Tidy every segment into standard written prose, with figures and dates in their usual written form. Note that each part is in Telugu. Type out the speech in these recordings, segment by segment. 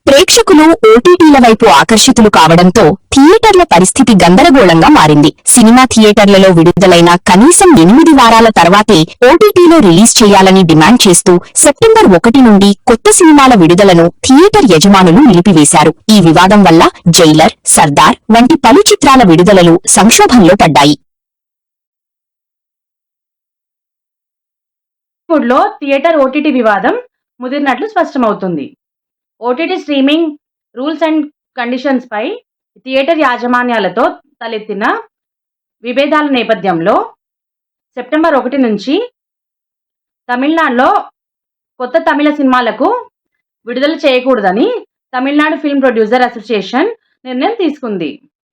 ప్రేక్షకులు ఓటీటీల వైపు ఆకర్షితులు కావడంతో థియేటర్ల పరిస్థితి గందరగోళంగా మారింది. సినిమా థియేటర్లలో విడుదలైన కనీసం 8 వారాల తర్వాతే ఓటీటీలో రిలీజ్ చేయాలని డిమాండ్ చేస్తూ సెప్టెంబర్ 1 నుండి కొత్త సినిమాల విడుదలను థియేటర్ యజమానులు నిలిపివేశారు. ఈ వివాదం వల్ల జైలర్, సర్దార్ వంటి పలు చిత్రాల విడుదలలు సంక్షోభంలో పడ్డాయి. లో థియేటర్ ఓటీటీ వివాదం ముదిరినట్లు స్పష్టమవుతుంది. OTT streaming rules and conditions పై థియేటర్ యాజమాన్యాలతో తలెత్తిన విభేదాల నేపథ్యంలో సెప్టెంబర్ 1 నుంచి తమిళనాడులో కొత్త తమిళ సినిమాలకు విడుదల చేయకూడదని తమిళనాడు ఫిల్మ్ ప్రొడ్యూసర్ అసోసియేషన్ నిర్ణయం తీసుకుంది.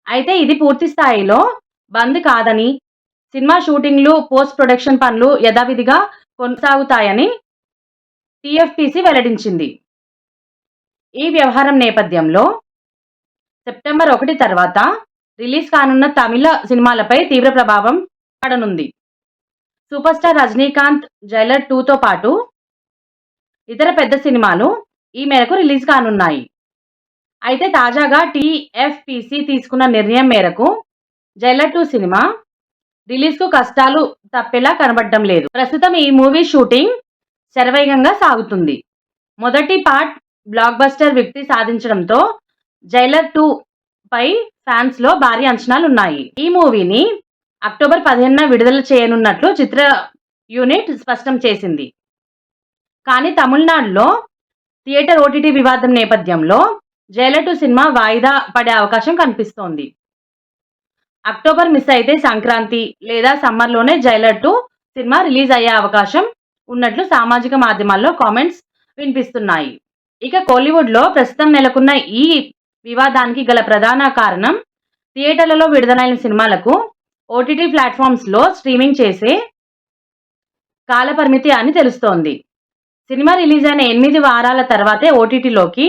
అయితే ఇది పూర్తి స్థాయిలో బంద్ కాదని, సినిమా షూటింగ్లు, పోస్ట్ ప్రొడక్షన్ పనులు యథావిధిగా కొనసాగుతాయని టీఎఫ్పీసీ వెల్లడించింది. ఈ వ్యవహారం నేపథ్యంలో సెప్టెంబర్ 1 తర్వాత రిలీజ్ కానున్న తమిళ సినిమాలపై తీవ్ర ప్రభావం పడనుంది. సూపర్ స్టార్ రజనీకాంత్ జైలర్ 2తో పాటు ఇతర పెద్ద సినిమాలు ఈ మేరకు రిలీజ్ కానున్నాయి. అయితే తాజాగా టీఎఫ్పీసీ తీసుకున్న నిర్ణయం మేరకు జైలర్ 2 సినిమా రిలీజ్కు కష్టాలు తప్పేలా కనబడడం లేదు. ప్రస్తుతం ఈ మూవీ షూటింగ్ శరవేగంగా సాగుతుంది. మొదటి పార్ట్ బ్లాక్ బస్టర్ విక్టరీ సాధించడంతో జైలర్ 2 పై ఫ్యాన్స్ లో భారీ అంచనాలున్నాయి. ఈ మూవీని అక్టోబర్ 15న విడుదల చేయనున్నట్లు చిత్ర యూనిట్ స్పష్టం చేసింది. కానీ తమిళనాడులో థియేటర్ ఓటీటీ వివాదం నేపథ్యంలో జైలర్ 2 సినిమా వాయిదా పడే అవకాశం కనిపిస్తోంది. అక్టోబర్ మిస్ అయితే సంక్రాంతి లేదా సమ్మర్లోనే జైలర్ 2 సినిమా రిలీజ్ అయ్యే అవకాశం ఉన్నట్లు సామాజిక మాధ్యమాల్లో కామెంట్స్ వినిపిస్తున్నాయి. ఇక కోలీవుడ్లో ప్రస్తుతం నెలకొన్న ఈ వివాదానికి గల ప్రధాన కారణం థియేటర్లలో విడుదలైన సినిమాలకు ఓటీటీ ప్లాట్ఫామ్స్లో స్ట్రీమింగ్ చేసే కాలపరిమితి అని తెలుస్తోంది. సినిమా రిలీజ్ అయిన 8 వారాల తర్వాతే ఓటీటీలోకి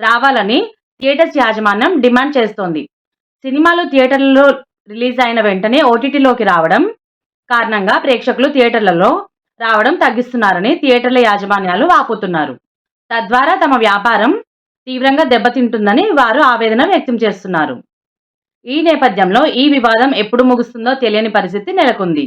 రావాలని థియేటర్స్ యాజమాన్యం డిమాండ్ చేస్తోంది. సినిమాలు థియేటర్లలో రిలీజ్ అయిన వెంటనే ఓటీటీలోకి రావడం కారణంగా ప్రేక్షకులు థియేటర్లలో రావడం తగ్గిస్తున్నారని థియేటర్ల యాజమాన్యాలు వాపోతున్నారు. తద్వారా తమ వ్యాపారం తీవ్రంగా దెబ్బతింటుందని వారు ఆవేదన వ్యక్తం చేస్తున్నారు. ఈ నేపథ్యంలో ఈ వివాదం ఎప్పుడు ముగుస్తుందో తెలియని పరిస్థితి నెలకొంది.